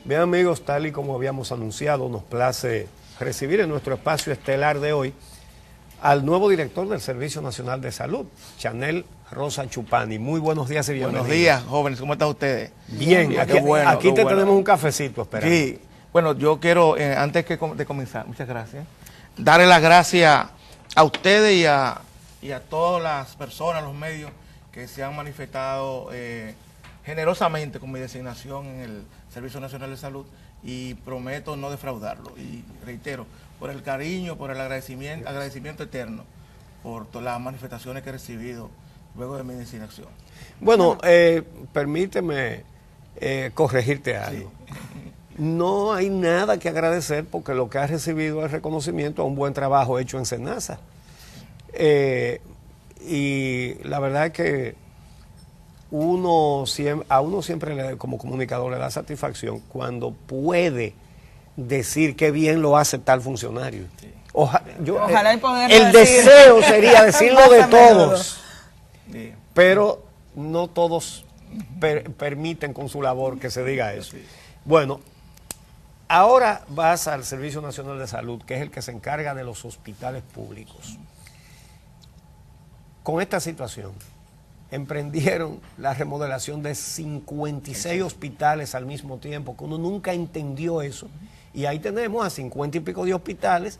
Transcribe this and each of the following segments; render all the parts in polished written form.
Bien amigos, tal y como habíamos anunciado, nos place recibir en nuestro espacio estelar de hoy al nuevo director del Servicio Nacional de Salud, Chanel Rosa Chupani. Muy buenos días y bienvenidos. Buenos días, jóvenes, ¿cómo están ustedes? Bien, aquí, bueno, aquí te bueno. tenemos un cafecito esperando. Sí, bueno, yo quiero, antes de comenzar, muchas gracias, darle las gracias a ustedes y a todas las personas, los medios que se han manifestado generosamente con mi designación en el Servicio Nacional de Salud, y prometo no defraudarlo. Y reitero, por el cariño, por el agradecimiento eterno, por todas las manifestaciones que he recibido luego de mi designación. Bueno, permíteme corregirte algo. No hay nada que agradecer porque lo que has recibido es reconocimiento a un buen trabajo hecho en SENASA. Y la verdad es que a uno siempre como comunicador le da satisfacción cuando puede decir qué bien lo hace tal funcionario. Sí. Ojalá y poder el deseo sería decirlo de todos, sí, pero no todos permiten con su labor que se diga eso. Sí. Bueno, ahora vas al Servicio Nacional de Salud, que es el que se encarga de los hospitales públicos. Con esta situación, emprendieron la remodelación de 56 hospitales al mismo tiempo, que uno nunca entendió eso. Y ahí tenemos a 50 y pico de hospitales,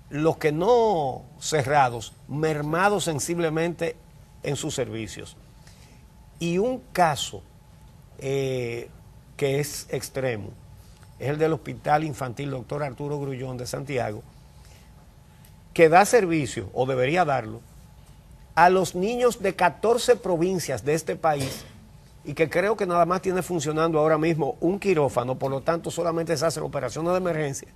los que no cerrados, mermados sensiblemente en sus servicios. Y un caso que es extremo es el del Hospital Infantil Dr. Arturo Grullón de Santiago, que da servicio, o debería darlo, a los niños de 14 provincias de este país, y que creo que nada más tiene funcionando ahora mismo un quirófano, por lo tanto solamente se hacen operaciones de emergencia,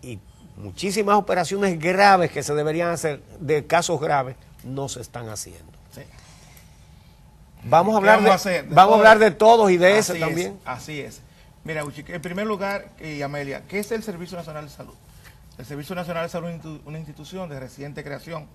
y muchísimas operaciones graves que se deberían hacer de casos graves no se están haciendo. Sí. Vamos a hablar de todos y de ese también. Así es. Mira, Uchi, en primer lugar, Amelia, ¿qué es el Servicio Nacional de Salud? El Servicio Nacional de Salud es una institución de reciente creación,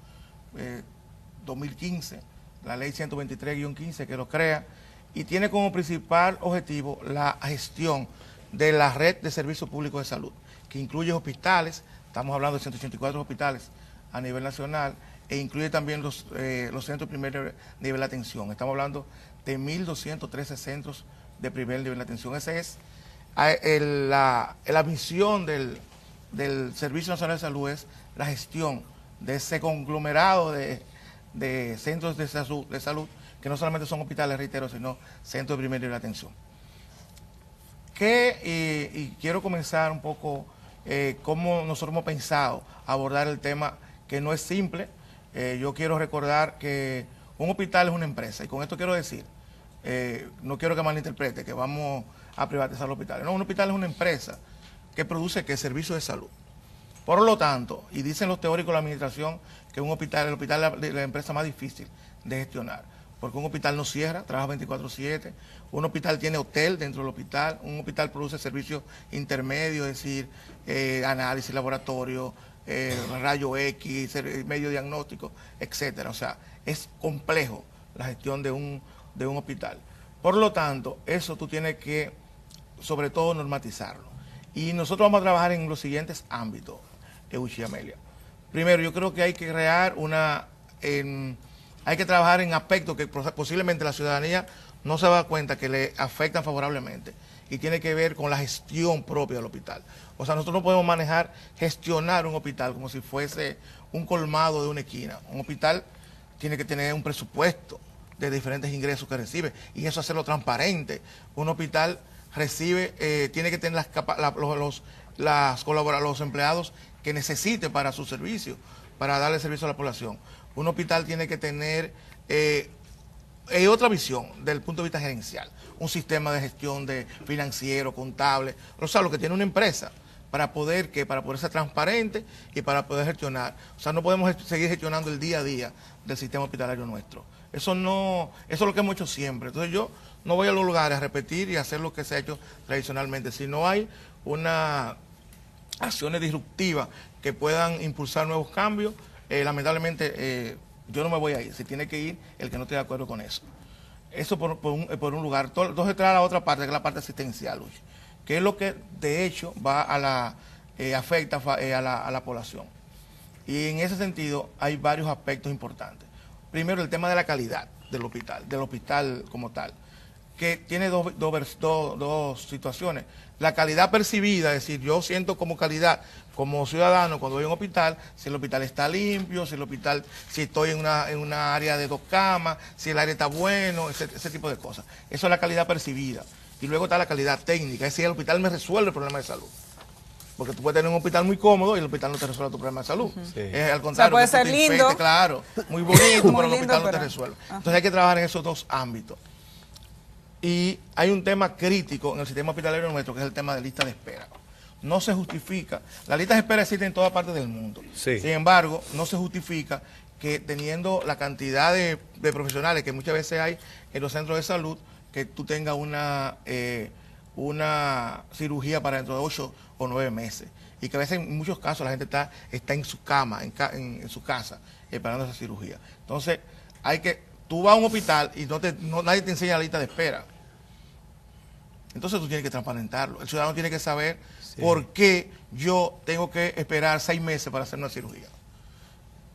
2015, la ley 123-15 que lo crea, y tiene como principal objetivo la gestión de la red de servicios públicos de salud, que incluye hospitales, estamos hablando de 184 hospitales a nivel nacional, e incluye también los centros de primer nivel de atención. Estamos hablando de 1.213 centros de primer nivel de atención. Esa es la misión del Servicio Nacional de Salud, es la gestión de ese conglomerado de centros de salud, que no solamente son hospitales, reitero, sino centros de primer nivel de atención. Y quiero comenzar un poco cómo nosotros hemos pensado abordar el tema, que no es simple. Yo quiero recordar que un hospital es una empresa, y con esto quiero decir, no quiero que malinterprete que vamos a privatizar los hospitales. No, un hospital es una empresa que produce servicios de salud. Por lo tanto, y dicen los teóricos de la administración, que el hospital es la empresa más difícil de gestionar, porque un hospital no cierra, trabaja 24/7, un hospital tiene hotel dentro del hospital, un hospital produce servicios intermedios, es decir, análisis, laboratorio, rayo X, medio diagnóstico, etcétera. O sea, es complejo la gestión de un hospital. Por lo tanto, eso tú tienes que, sobre todo, normatizarlo. Y nosotros vamos a trabajar en los siguientes ámbitos, Euchi y Amelia. Primero, yo creo que hay que crear hay que trabajar en aspectos que posiblemente la ciudadanía no se da cuenta que le afectan favorablemente, y tiene que ver con la gestión propia del hospital. O sea, nosotros no podemos gestionar un hospital como si fuese un colmado de una esquina. Un hospital tiene que tener un presupuesto de diferentes ingresos que recibe, y eso hacerlo transparente. Un hospital tiene que tener los empleados que necesite para su servicio, para darle servicio a la población. Un hospital tiene que tener otra visión desde el punto de vista gerencial, un sistema de gestión financiero, contable, o sea, lo que tiene una empresa, para poder ser transparente y para poder gestionar. O sea, no podemos seguir gestionando el día a día del sistema hospitalario nuestro. Eso es lo que hemos hecho siempre. Entonces yo no voy a los lugares a repetir y hacer lo que se ha hecho tradicionalmente. Si no hay acciones disruptivas que puedan impulsar nuevos cambios, lamentablemente yo no me voy a ir. Se tiene que ir el que no esté de acuerdo con eso. Eso por un lugar. Entonces entra a la otra parte, que es la parte asistencial, Luis, que es lo que de hecho va a la afecta a la población. Y en ese sentido hay varios aspectos importantes. Primero, el tema de la calidad del hospital como tal, que tiene dos situaciones. La calidad percibida, es decir, yo siento como calidad, como ciudadano, cuando voy a un hospital, si el hospital está limpio, si estoy en una área de 2 camas, si el aire está bueno, ese tipo de cosas. Eso es la calidad percibida. Y luego está la calidad técnica, es decir, el hospital me resuelve el problema de salud. Porque tú puedes tener un hospital muy cómodo y el hospital no te resuelve tu problema de salud. Sí. Es al contrario, o sea, puede ser lindo. Claro, muy bonito, pero el lindo, hospital no te resuelve. Entonces hay que trabajar en esos dos ámbitos. Y hay un tema crítico en el sistema hospitalario nuestro, que es el tema de lista de espera. No se justifica. Las listas de espera existen en todas partes del mundo. Sí. Sin embargo, no se justifica que teniendo la cantidad de profesionales que muchas veces hay en los centros de salud, que tú tengas una cirugía para dentro de 8 o 9 meses. Y que a veces en muchos casos la gente está en su cama, en su casa, esperando esa cirugía. Entonces, tú vas a un hospital y nadie te enseña la lista de espera. Entonces tú tienes que transparentarlo. El ciudadano tiene que saber por qué yo tengo que esperar 6 meses para hacer una cirugía.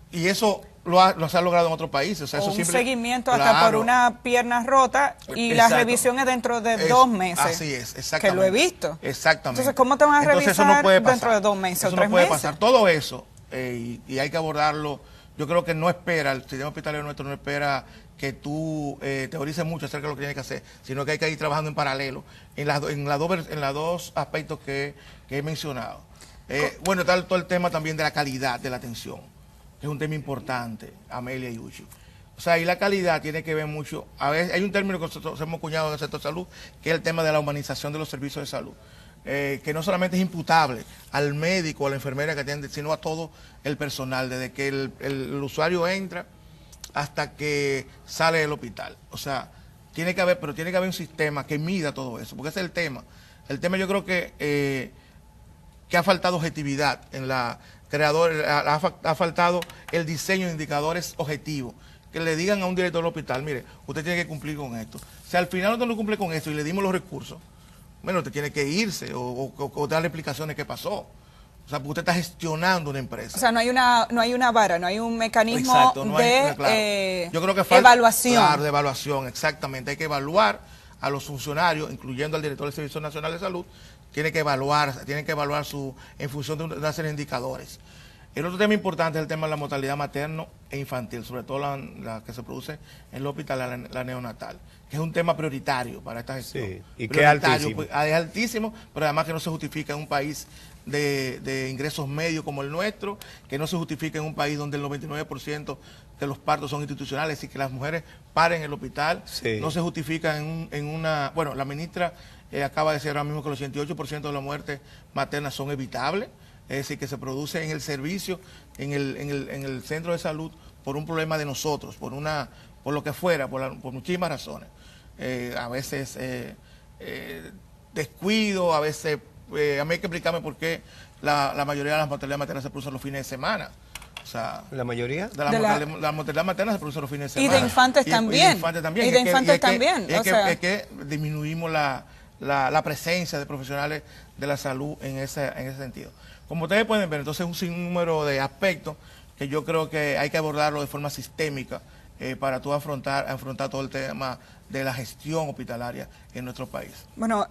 Y eso lo se ha logrado en otros países. O sea, eso un siempre, seguimiento hasta por una pierna rota y exacto, la revisión es dentro de 2 meses. Así es, exactamente. Que lo he visto. Exactamente. Entonces, ¿cómo te van a revisar eso no puede pasar. dentro de 2 meses o 3 meses? Eso no puede pasar. Todo eso, y hay que abordarlo. Yo creo que no espera, el sistema hospitalario nuestro no espera que tú teorices mucho acerca de lo que tienes que hacer, sino que hay que ir trabajando en paralelo en las dos aspectos que he mencionado. Bueno, está todo el tema también de la calidad de la atención, que es un tema importante, Amelia y Uchi. O sea, y la calidad tiene que ver mucho. A veces hay un término que nosotros hemos acuñado en el sector de salud, que es el tema de la humanización de los servicios de salud. Que no solamente es imputable al médico o a la enfermera que atiende, sino a todo el personal, desde que el usuario entra hasta que sale del hospital. O sea, tiene que haber un sistema que mida todo eso, porque ese es el tema. El tema, yo creo que ha faltado objetividad en la creadora, ha faltado el diseño de indicadores objetivos, que le digan a un director del hospital, mire, usted tiene que cumplir con esto. Si al final no lo cumple con esto y le dimos los recursos, bueno, usted tiene que irse o darle explicaciones qué pasó. O sea, porque usted está gestionando una empresa. O sea, no hay una vara, no hay un mecanismo de yo creo que falta, evaluación. Claro, de evaluación, exactamente. Hay que evaluar a los funcionarios, incluyendo al director del Servicio Nacional de Salud, tienen que evaluar en función de una serie de indicadores. El otro tema importante es el tema de la mortalidad materno e infantil, sobre todo la que se produce en el hospital, la neonatal, que es un tema prioritario para esta gestión. Sí, y que es altísimo. Es altísimo, pero además que no se justifica en un país de ingresos medios como el nuestro, que no se justifica en un país donde el 99% de los partos son institucionales y que las mujeres paren en el hospital. Sí. No se justifica en una... Bueno, la ministra acaba de decir ahora mismo que el 88% de las muertes maternas son evitables. Es decir, que se produce en el servicio, en el centro de salud, por un problema de nosotros, por lo que fuera, por muchísimas razones. A veces descuido, a veces, a mí hay que explicarme por qué la mayoría de las mortalidades maternas se producen los fines de semana. O sea, ¿la mayoría? La mortalidad materna se produce los fines de semana. Y de infantes también. Y de infantes también. Es que disminuimos la presencia de profesionales de la salud en ese sentido. Como ustedes pueden ver, entonces es un sinnúmero de aspectos que yo creo que hay que abordarlo de forma sistémica para tú afrontar todo el tema de la gestión hospitalaria en nuestro país. Bueno,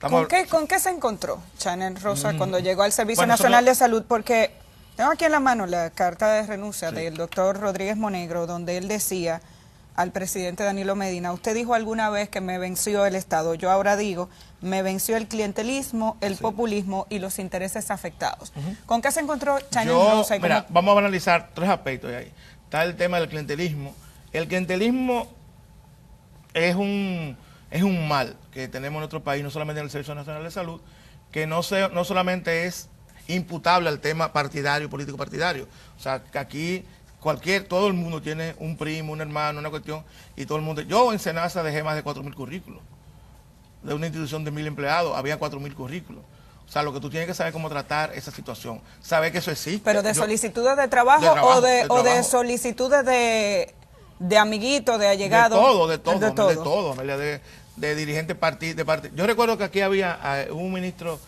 ¿con qué se encontró Chanel Rosa cuando llegó al Servicio Nacional de Salud? Porque tengo aquí en la mano la carta de renuncia del doctor Rodríguez Monegro, donde él decía al presidente Danilo Medina, usted dijo alguna vez que me venció el Estado, yo ahora digo, me venció el clientelismo, el populismo y los intereses afectados. ¿Con qué se encontró Chanel Rosa? Mira, vamos a analizar 3 aspectos de ahí. Está el tema del clientelismo. El clientelismo es un mal que tenemos en nuestro país, no solamente en el Servicio Nacional de Salud, que no solamente es imputable al tema partidario, político partidario. O sea, que aquí todo el mundo tiene un primo, un hermano, una cuestión, y todo el mundo. Yo en Senasa dejé más de 4.000 currículos. De una institución de 1.000 empleados, había 4.000 currículos. O sea, lo que tú tienes que saber es cómo tratar esa situación. Saber que eso existe. ¿Pero de solicitudes de trabajo, o de solicitudes de de amiguito, de allegado. De todo, Amelia, de dirigente de partido. Yo recuerdo que aquí había un ministro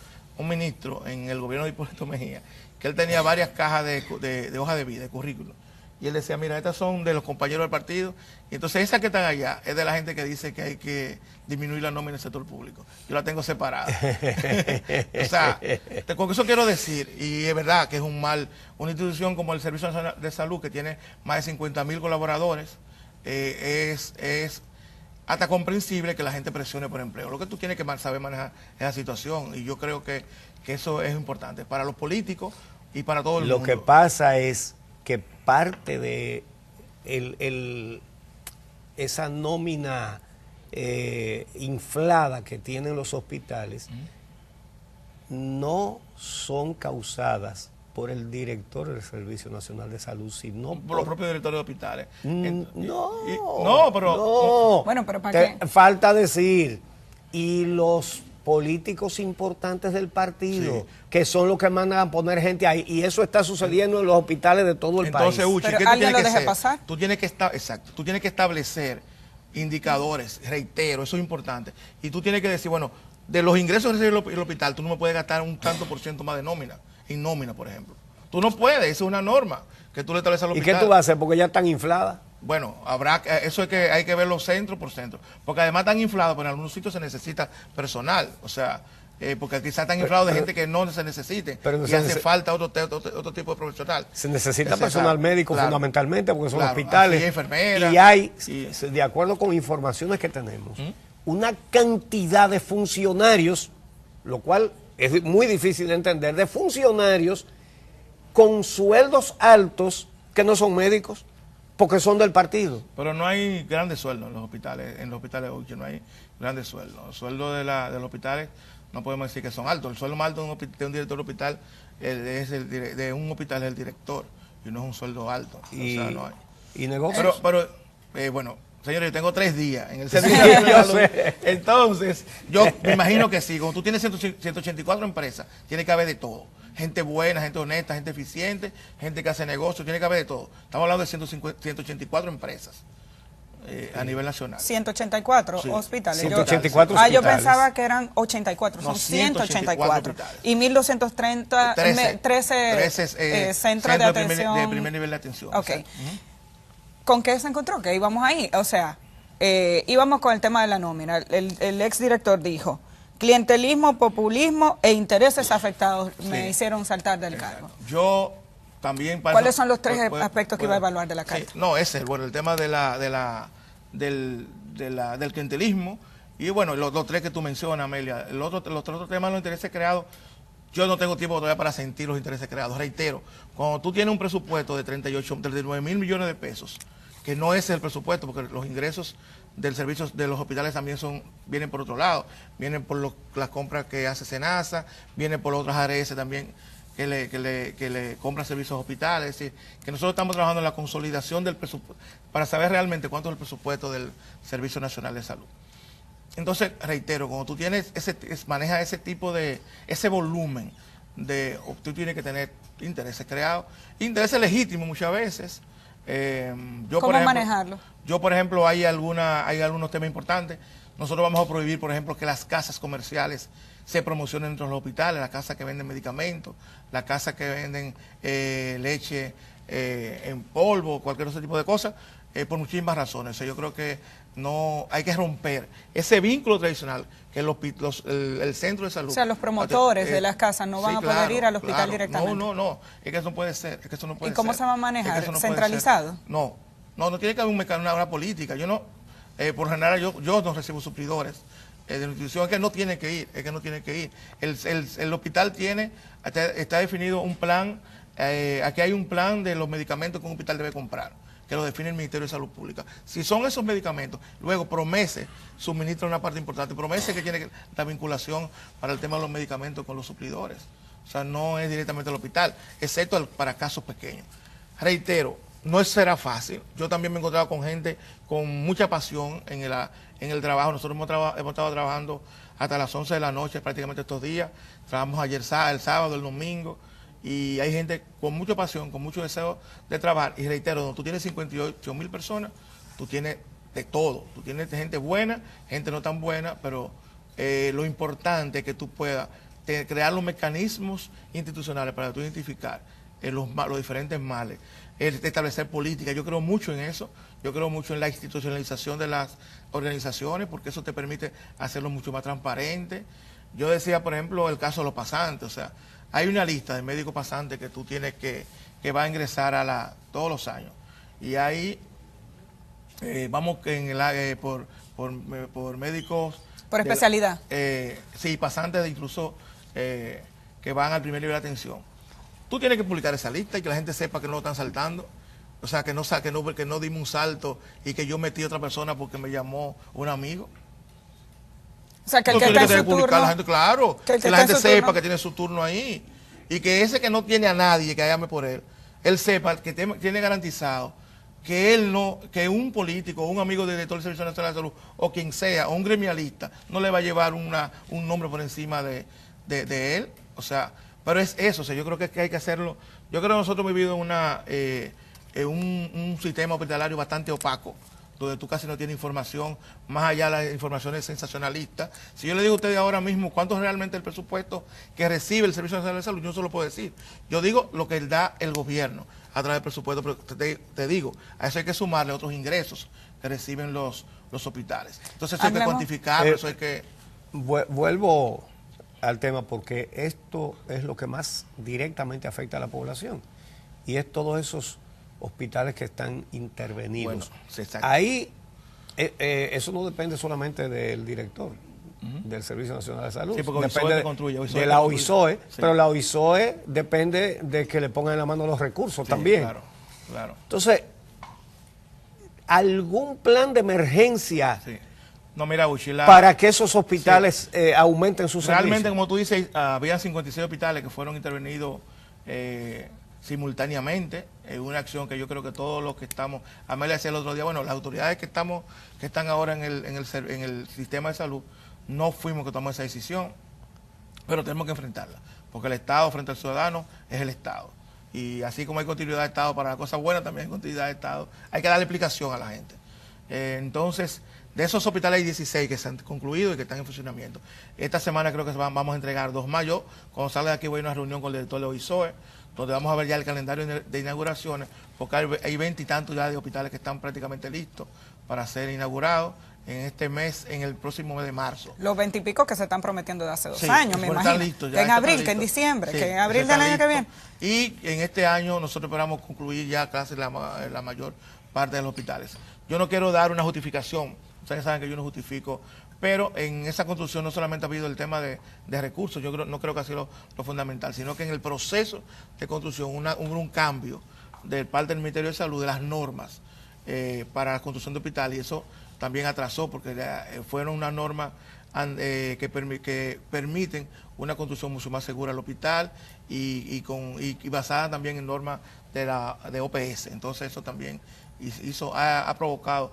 en el gobierno de Hipólito Mejía, que él tenía varias cajas de hoja de vida, de currículum. Y él decía, mira, estas son de los compañeros del partido. Y entonces esas que están allá es de la gente que dice que hay que disminuir la nómina en el sector público. Yo la tengo separada. O sea, con eso quiero decir, y es verdad que es un mal, una institución como el Servicio Nacional de Salud, que tiene más de 50.000 colaboradores, es hasta comprensible que la gente presione por empleo. Lo que tú tienes que saber manejar esa situación, y yo creo que eso es importante para los políticos y para todo el mundo. Lo que pasa es que parte de esa nómina inflada que tienen los hospitales no son causadas por el director del Servicio Nacional de Salud, sino por los propios directores de hospitales. Bueno, pero ¿para qué? Falta decir, y los políticos importantes del partido, que son los que mandan a poner gente ahí, y eso está sucediendo en los hospitales de todo el país. Entonces, Uchi, pero alguien lo deje pasar. Tú tienes que establecer indicadores, reitero, eso es importante, y tú tienes que decir, bueno, de los ingresos que recibe el hospital, tú no me puedes gastar un tanto por ciento más de nómina, por ejemplo. Tú no puedes, esa es una norma que tú le estableces al hospital. ¿Y qué tú vas a hacer? Porque ya están infladas. Bueno, eso es que hay que verlo centro por centro, porque además están inflados, pero en algunos sitios se necesita personal, o sea, porque quizás están inflados de gente que no se necesite, y hace falta otro tipo de profesional. Se necesita personal médico fundamentalmente, porque son hospitales, enfermeras. Y hay, de acuerdo con informaciones que tenemos, una cantidad de funcionarios, lo cual es muy difícil de entender, de funcionarios con sueldos altos que no son médicos, porque son del partido. Pero no hay grandes sueldos en los hospitales hoy, no hay grandes sueldos. Los sueldos de los hospitales no podemos decir que son altos. El sueldo más alto de un director de hospital es el director, y no es un sueldo alto. Y, o sea, no hay. ¿Y negocios? Pero bueno, señores, yo tengo 3 días en el servicio de salud. Entonces, yo me imagino que sí, cuando tú tienes 184 empresas, tiene que haber de todo. Gente buena, gente honesta, gente eficiente, gente que hace negocios, tiene que haber de todo. Estamos hablando de 184 empresas a nivel nacional. 184 sí. hospitales. 184 yo hospitales. Pensaba que eran 84, son 184. Y 1230, 13 centros de atención. De primer nivel de atención. Ok. O sea, ¿con qué se encontró? Que íbamos ahí. O sea, íbamos con el tema de la nómina. El exdirector dijo: clientelismo, populismo e intereses afectados me hicieron saltar del cargo. Yo también... ¿Cuáles son los 3 aspectos que iba a evaluar de la carta? Sí, no, el tema del clientelismo, y bueno, los 3 que tú mencionas, Amelia. Los otros temas, los intereses creados, yo no tengo tiempo todavía para sentir los intereses creados. Reitero, cuando tú tienes un presupuesto de 39 mil millones de pesos, que no es el presupuesto, porque los ingresos del servicio de los hospitales también vienen por otro lado, vienen por las compras que hace Senasa, vienen por otras ARS también que le compran servicios a hospitales. Es decir, que nosotros estamos trabajando en la consolidación del presupuesto para saber realmente cuánto es el presupuesto del Servicio Nacional de Salud. Entonces, reitero, cuando tú manejas ese tipo ese volumen tú tienes que tener intereses creados, intereses legítimos muchas veces. ¿Cómo manejarlo? Yo, por ejemplo, hay algunos temas importantes. Nosotros vamos a prohibir, por ejemplo, que las casas comerciales se promocionen dentro de los hospitales, las casas que venden medicamentos, las casas que venden leche en polvo, cualquier otro tipo de cosas, por muchísimas razones. O sea, yo creo que no hay que romper ese vínculo tradicional que el centro de salud... O sea, los promotores de las casas no van a poder ir al hospital directamente. No, es que eso no puede ser. ¿Y cómo se va a manejar? ¿Centralizado? No tiene que haber una política. Yo no, por general, yo no recibo suplidores de nutrición, es que no tiene que ir, El hospital está definido un plan, aquí hay un plan de los medicamentos que un hospital debe comprar, que lo define el Ministerio de Salud Pública. Si son esos medicamentos, luego Promese suministra una parte importante. Promese que tiene la vinculación para el tema de los medicamentos con los suplidores. O sea, no es directamente el hospital, excepto para casos pequeños. Reitero, no será fácil. Yo también me he encontrado con gente con mucha pasión en el trabajo. Nosotros hemos estado trabajando hasta las 11 de la noche prácticamente estos días. Trabajamos ayer, el sábado, el domingo. y hay gente con mucha pasión, con mucho deseo de trabajar. Y reitero, donde tú tienes 58.000 personas, tú tienes de todo. Tú tienes gente buena, gente no tan buena, pero lo importante es que tú puedas crear los mecanismos institucionales para tú identificar los diferentes males, establecer políticas. Yo creo mucho en eso, yo creo mucho en la institucionalización de las organizaciones, porque eso te permite hacerlo mucho más transparente. Yo decía, por ejemplo, el caso de los pasantes, o sea, hay una lista de médicos pasantes que tú tienes que va a ingresar todos los años. Y ahí vamos por médicos... Por especialidad. Sí, pasantes incluso que van al primer nivel de atención. Tú tienes que publicar esa lista y que la gente sepa que no lo están saltando. O sea, que no dimos un salto y que yo metí a otra persona porque me llamó un amigo. O sea, que el que está en su turno... La gente, claro, que la gente sepa que tiene su turno ahí. Y que ese que no tiene a nadie que llame por él, él sepa que tiene garantizado que un político, un amigo del director del Servicio Nacional de Salud, o quien sea, o un gremialista, no le va a llevar un nombre por encima de él. O sea, pero es eso, o sea, yo creo que hay que hacerlo. Yo creo que nosotros hemos vivido en un sistema hospitalario bastante opaco, donde tú casi no tienes información, más allá de las informaciones sensacionalistas. Si yo le digo a ustedes ahora mismo cuánto es realmente el presupuesto que recibe el Servicio Nacional de Salud, yo no se lo puedo decir. Yo digo lo que da el gobierno a través del presupuesto, pero te digo, a eso hay que sumarle otros ingresos que reciben los hospitales. Entonces eso hay que cuantificarlo, eso hay que... Vuelvo al tema porque esto es lo que más directamente afecta a la población y es todos esos hospitales que están intervenidos. Bueno, sí, ahí eso no depende solamente del director del Servicio Nacional de Salud, sí, porque depende de la OISOE, sí. Pero la OISOE depende de que le pongan en la mano los recursos, sí, también. Claro. Entonces, algún plan de emergencia, sí. No, mira, Uchi, para que esos hospitales aumenten sus servicios. Realmente, como tú dices, había 56 hospitales que fueron intervenidos simultáneamente, en una acción que yo creo que todos los que estamos, Amelia decía el otro día, bueno, las autoridades que están ahora en el sistema de salud, no fuimos que tomamos esa decisión, pero tenemos que enfrentarla, porque el Estado frente al ciudadano es el Estado. Y así como hay continuidad de Estado para las cosas buenas, también hay continuidad de Estado, hay que darle explicación a la gente. Entonces, de esos hospitales hay 16 que se han concluido y que están en funcionamiento. Esta semana creo que vamos a entregar 2 más. Yo, cuando salga de aquí, voy a una reunión con el director de OISOE, donde vamos a ver ya el calendario de inauguraciones, porque hay 20 y tantos ya de hospitales que están prácticamente listos para ser inaugurados en este mes, en el próximo mes de marzo. Los 20 y pico que se están prometiendo de hace 2 años, me imagino. Listos, que en abril, que en diciembre, sí, que en abril del año que viene. Y en este año nosotros esperamos concluir ya casi la mayor parte de los hospitales. Yo no quiero dar una justificación, ustedes saben que yo no justifico, pero en esa construcción no solamente ha habido el tema de recursos, yo no creo que ha sido lo fundamental, sino que en el proceso de construcción hubo un cambio de parte del Ministerio de Salud de las normas para la construcción de hospitales, y eso también atrasó porque fueron unas normas que permiten una construcción mucho más segura al hospital y basada también en normas de OPS. Entonces eso también ha provocado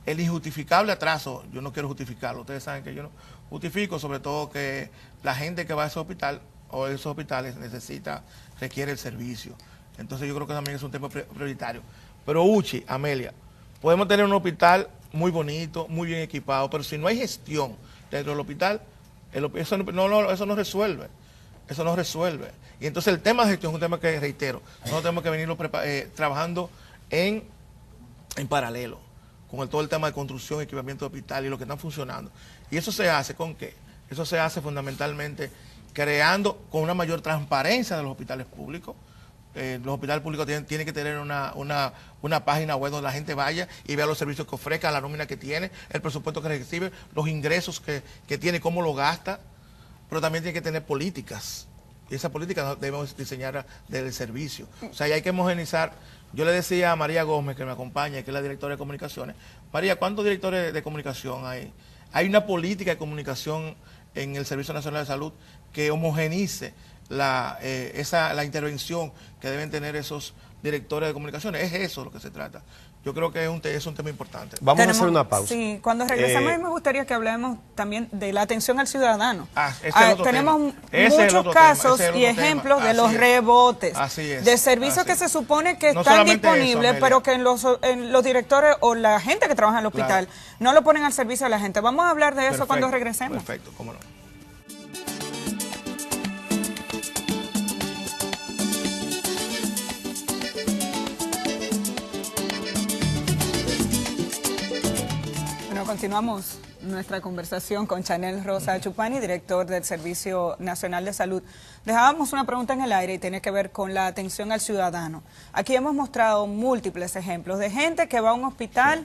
el injustificable atraso. Yo no quiero justificarlo, ustedes saben que yo no justifico, sobre todo que la gente que va a ese hospital o a esos hospitales requiere el servicio. Entonces yo creo que también es un tema prioritario. Pero Uchi, Amelia, podemos tener un hospital muy bonito, muy bien equipado, pero si no hay gestión dentro del hospital, eso no resuelve. Eso no resuelve. Y entonces el tema de gestión es un tema que, reitero, nosotros tenemos que venirlo trabajando en paralelo con todo el tema de construcción, equipamiento de hospital y lo que están funcionando. ¿Y eso se hace con qué? Eso se hace fundamentalmente creando con una mayor transparencia de los hospitales públicos. Los hospitales públicos tienen que tener una página web donde la gente vaya y vea los servicios que ofrezca, la nómina que tiene, el presupuesto que recibe, los ingresos que tiene, cómo lo gasta, pero también tiene que tener políticas. Y esa política debemos diseñar del servicio. O sea, hay que homogenizar. Yo le decía a María Gómez, que me acompaña, que es la directora de comunicaciones, María, ¿cuántos directores de comunicación hay? Hay una política de comunicación en el Servicio Nacional de Salud que homogenice la intervención que deben tener esos directores de comunicaciones. Es eso lo que se trata. Yo creo que es un tema importante. Vamos a hacer una pausa. Sí, cuando regresemos me gustaría que hablemos también de la atención al ciudadano. Tenemos muchos casos y ejemplos de los rebotes, de servicios que se supone que están disponibles, pero que en los directores o la gente que trabaja en el hospital no lo ponen al servicio de la gente. Vamos a hablar de eso cuando regresemos. Perfecto, cómo no. Continuamos nuestra conversación con Chanel Rosa Chupani, director del Servicio Nacional de Salud. Dejábamos una pregunta en el aire y tiene que ver con la atención al ciudadano. Aquí hemos mostrado múltiples ejemplos de gente que va a un hospital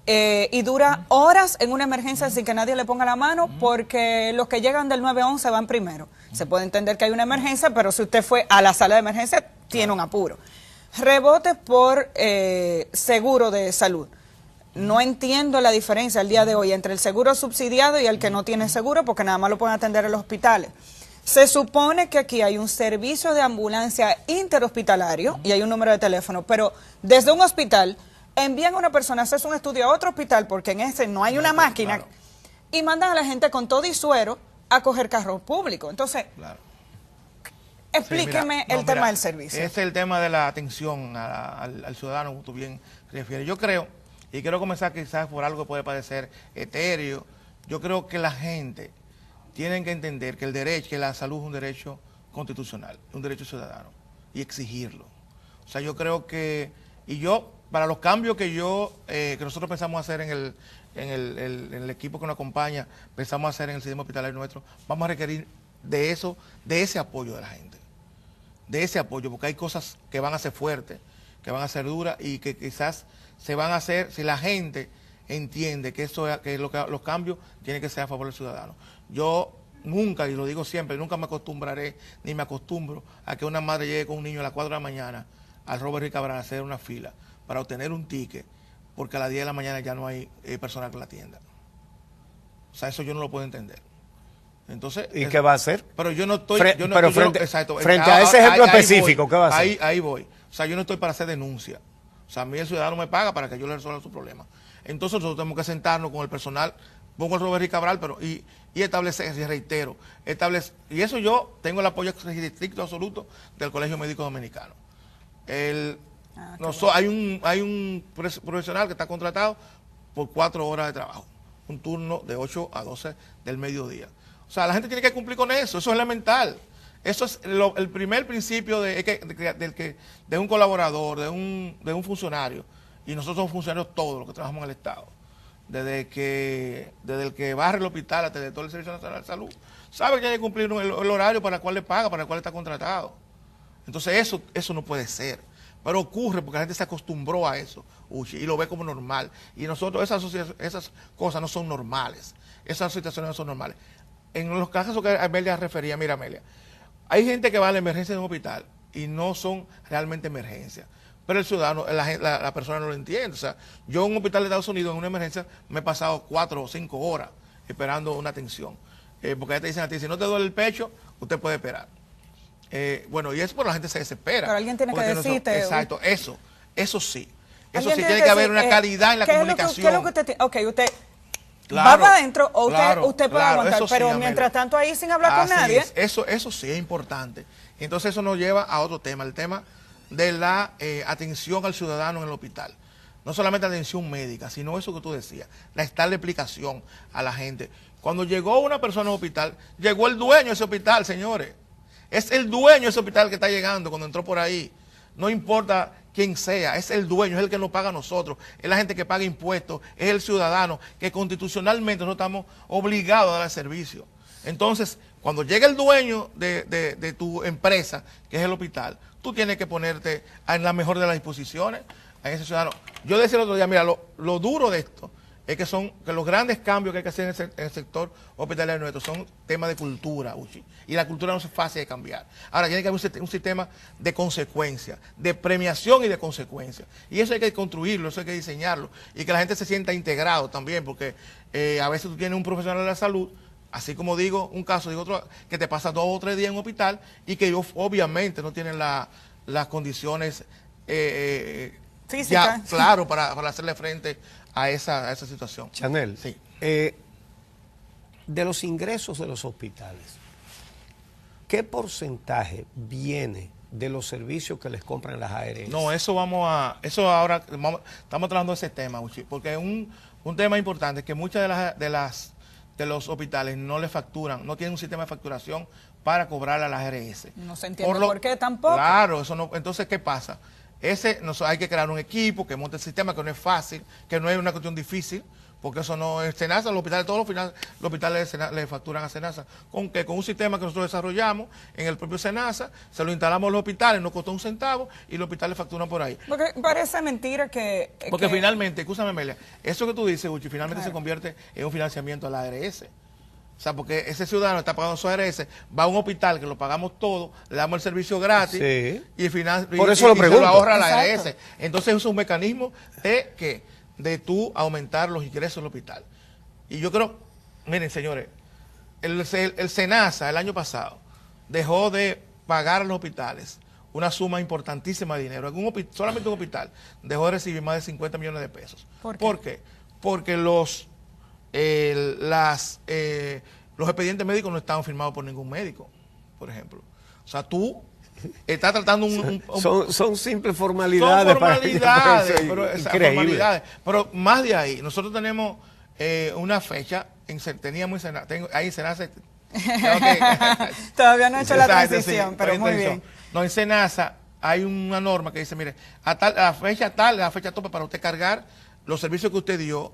y dura horas en una emergencia sin que nadie le ponga la mano porque los que llegan del 911 van primero. Se puede entender que hay una emergencia, pero si usted fue a la sala de emergencia, tiene un apuro. Rebotes por seguro de salud. No entiendo la diferencia al día de hoy entre el seguro subsidiado y el que no tiene seguro, porque nada más lo pueden atender en los hospitales. Se supone que aquí hay un servicio de ambulancia interhospitalario y hay un número de teléfono, pero desde un hospital envían a una persona a hacerse un estudio a otro hospital, porque en ese no hay una máquina, y mandan a la gente con todo y suero a coger carro público. Entonces, explíqueme el tema del servicio. Este es el tema de la atención al ciudadano, como tú bien refieres. Yo creo, y quiero comenzar quizás por algo que puede parecer etéreo, yo creo que la gente tiene que entender que que la salud es un derecho constitucional, un derecho ciudadano, y exigirlo. O sea, yo creo que, para los cambios que nosotros pensamos hacer en el equipo que nos acompaña, pensamos hacer en el sistema hospitalario nuestro, vamos a requerir de ese apoyo de la gente, de ese apoyo, porque hay cosas que van a ser fuertes, que van a ser duras y que quizás se van a hacer si la gente entiende que los cambios tienen que ser a favor del ciudadano. Yo nunca, y lo digo siempre, nunca me acostumbraré ni me acostumbro a que una madre llegue con un niño a las 4 de la mañana al Robert Rick Cabral a hacer una fila para obtener un ticket, porque a las 10 de la mañana ya no hay personal que la atienda. O sea, eso yo no lo puedo entender. Entonces, ¿y qué va a hacer? Pero yo no estoy... frente a ese ejemplo específico, ¿qué va a hacer? Ahí voy. O sea, yo no estoy para hacer denuncia. O sea, a mí el ciudadano me paga para que yo le resuelva su problema. Entonces nosotros tenemos que sentarnos con el personal, pongo el Robert Rick Cabral, y establecer, y reitero, y eso yo tengo el apoyo estricto absoluto del Colegio Médico Dominicano. Hay un profesional que está contratado por 4 horas de trabajo, un turno de 8 a 12 del mediodía. O sea, la gente tiene que cumplir con eso es elemental. Eso es el primer principio de un colaborador, de un funcionario, y nosotros somos funcionarios todos los que trabajamos en el Estado, desde el que barre el hospital hasta todo el Servicio Nacional de Salud, sabe que tiene que cumplir el horario para el cual le paga, para el cual está contratado. Entonces eso no puede ser, pero ocurre porque la gente se acostumbró a eso, y lo ve como normal, y nosotros esas cosas no son normales, esas situaciones no son normales. En los casos que Amelia refería, mira Amelia, hay gente que va a la emergencia de un hospital y no son realmente emergencias, pero el ciudadano, la persona no lo entiende. O sea, yo en un hospital de Estados Unidos en una emergencia me he pasado 4 o 5 horas esperando una atención, porque ya te dicen a ti, si no te duele el pecho, usted puede esperar. Bueno, y eso por la gente se desespera. Pero alguien tiene que decirte... Exacto, eso sí. Eso sí, tiene que haber una calidad en la comunicación. ¿Qué es lo que usted tiene? Ok, usted... va para adentro o usted puede aguantar, pero sí, mientras tanto ahí sin hablar con nadie. Eso sí es importante. Entonces eso nos lleva a otro tema, el tema de la atención al ciudadano en el hospital. No solamente atención médica, sino eso que tú decías, darle explicación a la gente. Cuando llegó una persona al hospital, llegó el dueño de ese hospital, señores. Es el dueño de ese hospital que está llegando cuando entró por ahí. No importa quien sea, es el dueño, es el que nos paga a nosotros, es la gente que paga impuestos, es el ciudadano que constitucionalmente nosotros estamos obligados a dar el servicio. Entonces, cuando llega el dueño de tu empresa, que es el hospital, tú tienes que ponerte en la mejor de las disposiciones a ese ciudadano. Yo decía el otro día, mira, lo duro de esto es que los grandes cambios que hay que hacer en el sector hospitalario nuestro son temas de cultura, Uchi, y la cultura no es fácil de cambiar. Ahora tiene que haber un sistema de consecuencia, de premiación y de consecuencia, y eso hay que construirlo, eso hay que diseñarlo, y que la gente se sienta integrado también, porque a veces tú tienes un profesional de la salud Así como digo un caso, digo otro, que te pasa 2 o 3 días en un hospital y que ellos obviamente no tienen las condiciones física, claro, para hacerle frente a esa situación. Chanel, sí. De los ingresos de los hospitales, ¿qué porcentaje viene de los servicios que les compran las ARS? No, eso ahora estamos tratando ese tema, Uchi, porque es un tema importante, que muchas de los hospitales no le facturan, no tienen un sistema de facturación para cobrar a las ARS. No se entiende por qué tampoco. Claro, eso no. Entonces, ¿qué pasa? Hay que crear un equipo que monte el sistema, que no es fácil, que no es una cuestión difícil, porque eso no es SENASA, todos los hospitales le facturan a SENASA, con un sistema que nosotros desarrollamos en el propio SENASA, se lo instalamos a los hospitales, no costó un centavo y los hospitales facturan por ahí. Porque parece mentira Porque finalmente, escúchame Melia, eso que tú dices, Uchi, finalmente claro, se convierte en un financiamiento a la ARS. O sea, porque ese ciudadano está pagando su ARS, va a un hospital que lo pagamos todo, le damos el servicio gratis, sí, y, por eso lo pregunto, se lo ahorra la exacto, ARS. Entonces es un mecanismo de tú aumentar los ingresos del hospital. Y yo creo, miren señores, el SENASA el año pasado dejó de pagar a los hospitales una suma importantísima de dinero. Solamente un hospital dejó de recibir más de 50 millones de pesos. ¿Por qué? Porque los expedientes médicos no estaban firmados por ningún médico, por ejemplo. O sea, tú estás tratando son simples formalidades. Son formalidades, increíble. Pero más de ahí, nosotros tenemos una fecha, teníamos ahí en SENASA. Todavía no he hecho la transición, sí, pero muy bien. No, en SENASA hay una norma que dice, mire, a la fecha tope para usted cargar los servicios que usted dio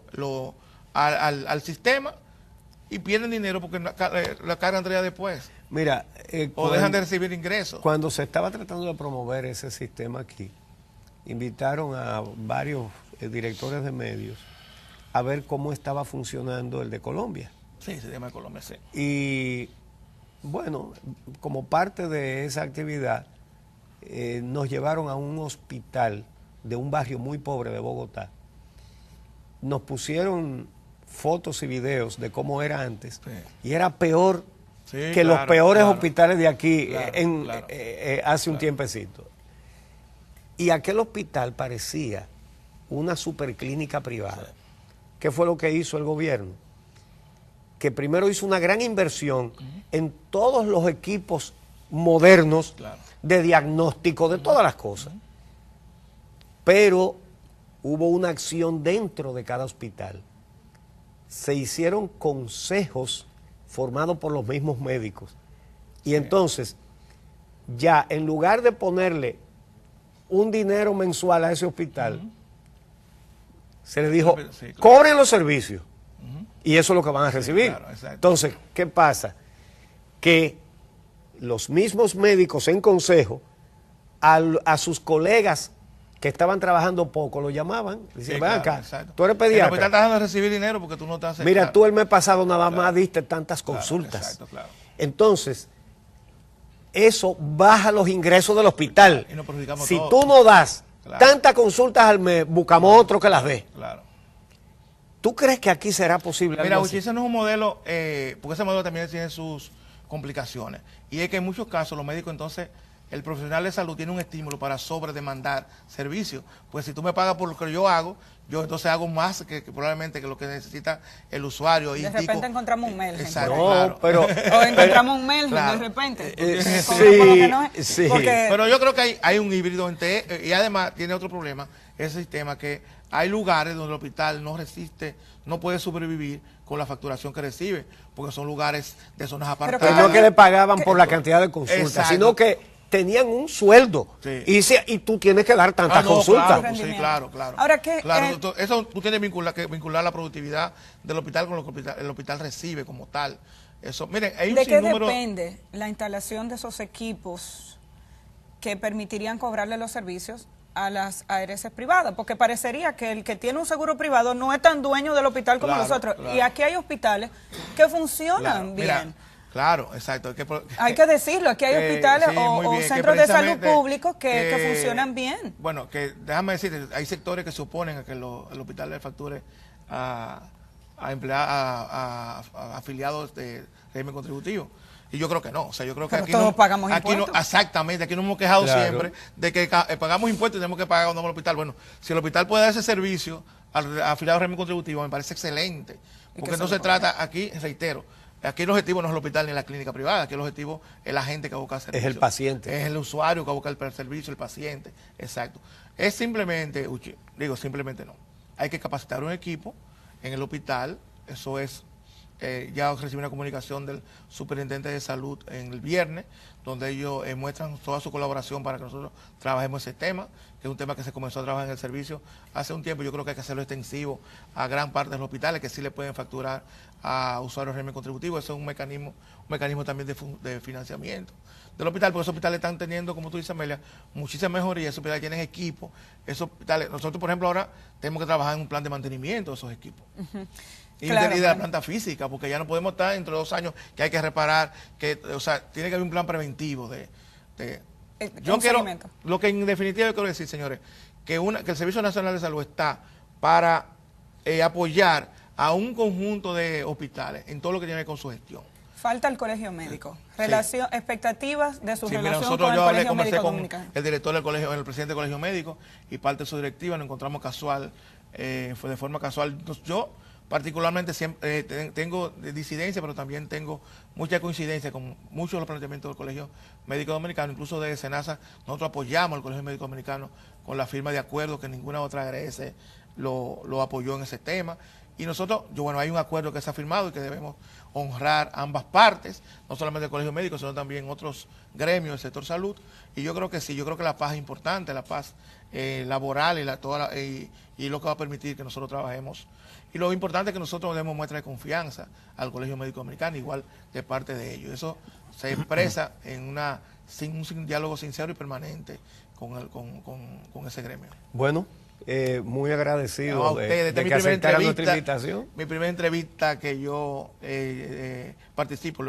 al sistema, y pierden dinero porque la cargan 3 días después. Mira, o dejan de recibir ingresos. Cuando se estaba tratando de promover ese sistema aquí, invitaron a varios directores de medios a ver cómo estaba funcionando el de Colombia. Sí, el sistema de Colombia, sí. Y bueno, como parte de esa actividad, nos llevaron a un hospital de un barrio muy pobre de Bogotá. Nos pusieron fotos y videos de cómo era antes, sí, y era peor que los peores hospitales de aquí hace un tiempecito. Y aquel hospital parecía una superclínica privada. Sí. ¿Qué fue lo que hizo el gobierno? Que primero hizo una gran inversión en todos los equipos modernos de diagnóstico de todas las cosas. Pero hubo una acción dentro de cada hospital. Se hicieron consejos formados por los mismos médicos. Y entonces, ya en lugar de ponerle un dinero mensual a ese hospital, se le dijo, cobren los servicios. Y eso es lo que van a recibir. Entonces, ¿qué pasa? Que los mismos médicos en consejo a sus colegas que estaban trabajando poco, lo llamaban. Dicen, ven acá, tú eres pediatra. Pero estás dejando de recibir dinero porque tú no estás... Mira, tú el mes pasado nada más diste tantas consultas. Entonces, eso baja los ingresos del hospital. Y nos perjudicamos si todos. Tú no das tantas consultas al mes, buscamos otro que las dé. ¿Tú crees que aquí será posible? Mira, Uchi, ese no es un modelo, porque ese modelo también tiene sus complicaciones. Y es que en muchos casos los médicos entonces... El profesional de salud tiene un estímulo para sobredemandar servicios. Pues si tú me pagas por lo que yo hago, yo entonces hago más que probablemente que lo que necesita el usuario. De repente encontramos un Melgen. Exacto, no, pero, o encontramos un Melgen de repente. Pero yo creo que hay un híbrido entre... Y además tiene otro problema, ese sistema, que hay lugares donde el hospital no resiste, no puede sobrevivir con la facturación que recibe, porque son lugares de zonas apartadas. Pero no que le pagaban por la cantidad de consultas, sino que tenían un sueldo y tú tienes que dar tantas consultas. Claro. Ahora que eso tú tienes que vincular la productividad del hospital con lo que el hospital recibe como tal. Eso, miren, hay un ¿de qué depende la instalación de esos equipos que permitirían cobrarle los servicios a las ARS privadas? Porque parecería que el que tiene un seguro privado no es tan dueño del hospital como nosotros. Y aquí hay hospitales que funcionan bien. Mira, claro, exacto. Hay que decirlo, aquí hay hospitales o centros de salud públicos que funcionan bien. Bueno, que déjame decirte, hay sectores que se oponen a que el hospital le facture a a afiliados de régimen contributivo. Y yo creo que no, o sea, yo creo que pero aquí todos no, pagamos aquí impuestos. no, exactamente, aquí nos hemos quejado Claro. siempre de que pagamos impuestos y tenemos que pagar cuando vamos al hospital. Bueno, si el hospital puede dar ese servicio al afiliado de régimen contributivo, me parece excelente, porque no se trata aquí, reitero, aquí el objetivo no es el hospital ni la clínica privada, aquí el objetivo es la gente que busca el servicio. Es el paciente. Es el usuario que busca el servicio, el paciente, exacto. Es simplemente, simplemente no. Hay que capacitar un equipo en el hospital, eso es, ya recibí una comunicación del superintendente de salud en el viernes, donde ellos muestran toda su colaboración para que nosotros trabajemos ese tema, que es un tema que se comenzó a trabajar en el servicio hace un tiempo. Yo creo que hay que hacerlo extensivo a gran parte de los hospitales, que sí le pueden facturar a usuarios de régimen contributivo. Eso es un mecanismo también de financiamiento del hospital, porque esos hospitales están teniendo, como tú dices, Amelia, muchísimas mejorías. Esos hospitales tienen equipos. Esos hospitales, nosotros, por ejemplo, ahora tenemos que trabajar en un plan de mantenimiento de esos equipos. Y Claro, de la planta física, porque ya no podemos estar dentro de 2 años que hay que reparar, o sea, tiene que haber un plan preventivo yo quiero, seguimiento. lo que en definitiva yo quiero decir, señores, que el Servicio Nacional de Salud está para apoyar a un conjunto de hospitales en todo lo que tiene que ver con su gestión. Falta el colegio médico. Expectativas de su Sí, mira, relación nosotros con el yo colegio conversé médico con dominicano. el director del colegio, el presidente del colegio médico y parte de su directiva, nos encontramos casual, fue de forma casual. Entonces, yo particularmente siempre tengo disidencia, pero también tengo mucha coincidencia con muchos de los planteamientos del Colegio Médico Dominicano, incluso de SENASA. Nosotros apoyamos al Colegio Médico Dominicano con la firma de acuerdo que ninguna otra ARS lo apoyó en ese tema. Y nosotros, hay un acuerdo que se ha firmado y que debemos honrar ambas partes, no solamente el Colegio Médico, sino también otros gremios del sector salud. Y yo creo que sí, yo creo que la paz es importante, la paz laboral y lo que va a permitir que nosotros trabajemos. Y lo importante es que nosotros demos muestra de confianza al Colegio Médico Dominicano, igual de parte de ellos. Eso se expresa en un diálogo sincero y permanente con ese gremio. Bueno, muy agradecido A ustedes, de que aceptaran nuestra invitación. Mi primera entrevista que yo participo.